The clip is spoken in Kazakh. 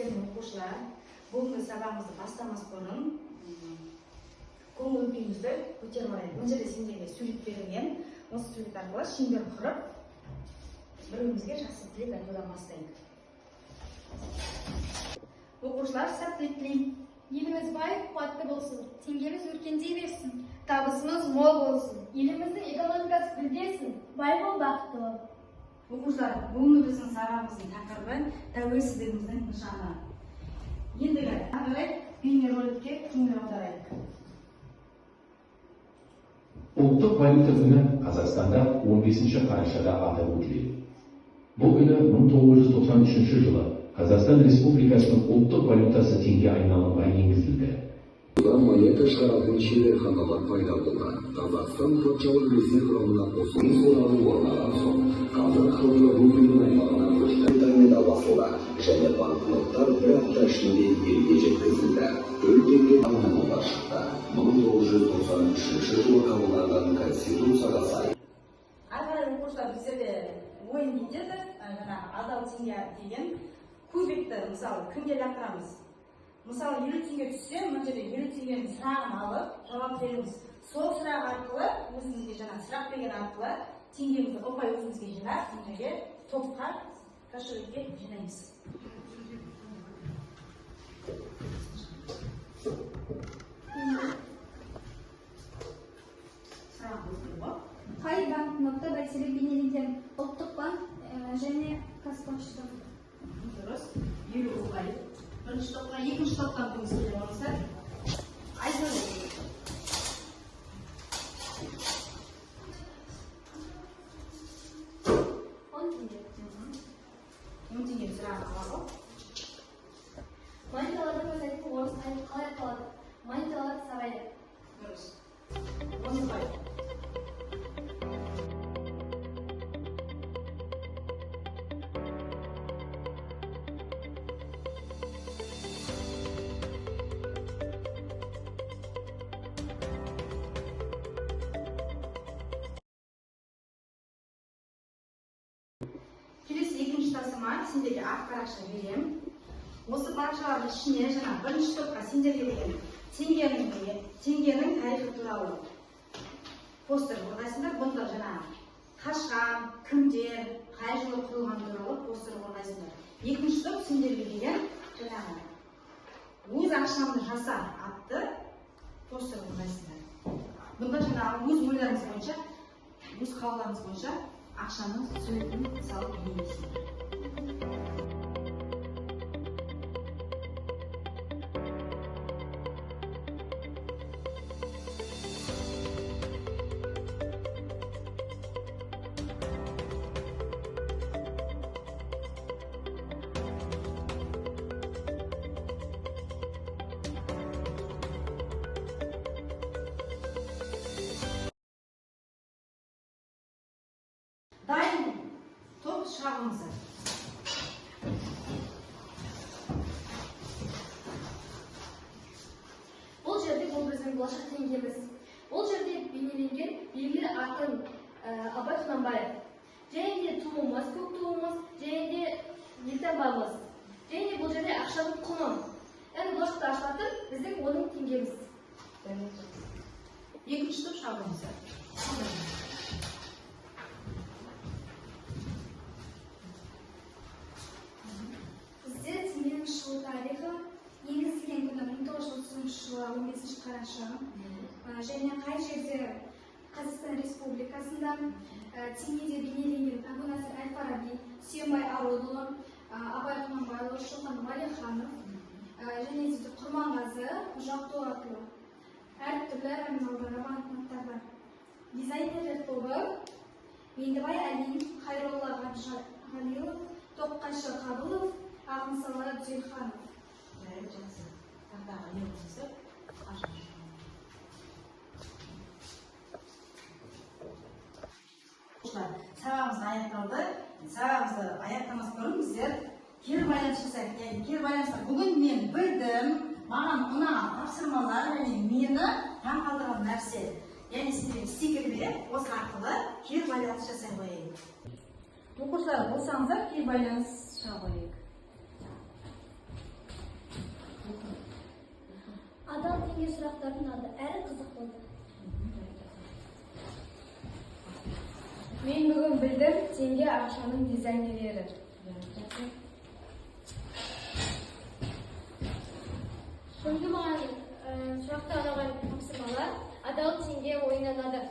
Құрметті оқушылар, бүгінгі сабағымызды бастамас бұрын көңіл күйіңізді көтеріп алайық. Мына жерде сендерге сурет берілген. Осы сурет арқылы шеңбер құрып, бір-бірімізге жақсы тілек айтудан бастайық. Оқушылар, сәттілік тілеймін. Еліміз бай, қуатты болсын, теңгеміз өркендей берсін, табысымыз мол болсын, еліміздің экономикасы гүлдесін, бай бол, бақытты бол. Оқушылар, бүгінгі біздің сабағымыздың тақырыбы тәуелсіздігіміздің нышаны. Ендігі бейнероликке көңіл аударайық. Ұлттық валюта күні Қазақстанда 15 қарашада атап өтіледі. Бұл күні 1993 жылы Қазақстан Республикасының ұлттық валютасы теңге айналымға енгізілді. Монета шығаратын шеберханалар пайда болған. Қазақстан патшалық Ресей құрамына қосылу туралы орнаған соң, қазір халқы рубльдің аймағына көшті. Интернет басылды және банкноттар бір апта ішінде елге жеткізілді. Төл теңге айналымға шықты. 1993 жылы қабылданған Конституцияға сай. Ары оқушылар біздерде ойын дейді, адал теңге деген көбекті, мысалы, кімге лақтырамыз. Мысалы, 50 теңге түссе, мына жерде 50 теңгенің сұрағын алып, жауап береміз. Сол сұрақ арқылы, өзімізге сұрақ берген арқылы, теңгемізді ұпай өзімізге жинап, мына жерге топқа, кошелекке жинаймыз. Қай банкнотта бәйтерек бейнеленген? Ұлттық банк және Қазпошта. Дұрыс, 50 ұпай. Бірінші топқа, екінші топтан көңілсіздер болса, айтыңыз. 10 теңге сұрағын алады. Монеталардың өз айтып орыс айтып қалай қалады? Монеталар сарайды. Дұрыс. 10 ұпай. Келесі екінші тапсырма, сендерге ақ парақша беремін. Осы парақшалардың ішіне бірінші топқа сендерге деген теңгенің тарихы туралы постер қорғайсыңдар. Бұнда қашан, кімдер, қай жылы құрылған туралы постер қорғайсыңдар. Екінші топ сендерге деген өз ақшамды жаса атты постер қорғайсыңдар. Бұнда өз ойларыңыз бойынша, өз қалауларыңыз бойынша ақшаның суретін салып бейнелейсіңдер. Дайын топ шығарыңызы. Бұл жерде бұл біздің болашақ теңгеміз. Бұл жерде бейнеленген белгілі ақын Абай Құнанбаев. Және де туымыз, көк туымыз, және де елтаңбамыз. Және де бұл жерде ақшаның құны. Яғни болашақта ашылатын біздің оның теңгеміз. Екінші топ шығарыңызы. Шығу тарихы енгізілген күні 1930 жылы 15 қараша және қай жерде Қазақстан Республикасында теңгеде бейнеленген Әбу Насыр әл-Фараби, Сүйінбай Ародұлы, Абай Құнанбайұлы, Шоқан Уәлиханов және Құрманғазы, Жақтуатұлы әртүрлі номиналдағы банкноттар бар. Дизайнерлер тобы Меңдібай Әлин, Хайролла Ғалиев, Тоққайшы Қабылов, Ағымсалы Дүзелханов. Жақсы. Тақтаға не болса, ашып жүрмін. Сабағымыз аяқталды. Сабағымызды аяқтамас бұрын біздер кері байланыс жасайық. Кері байланыста бүгін мен білдім, маған ұнаған тапсырмалар және мені таң қалдырған нәрсе. Яғни сіздерге стикер беріп, осы арқылы кері байланыс жасай қояйық. Оқушылар болсаңыздар кері байланыс шыға қояйық. адал теңге сұрақтарын алды, әрі қызық болды. Мен бүгін білдім теңге ақшаның дизайнерлері. Бүгінгі маған сұрақта арналған тапсырмалар адал теңге ойнанады.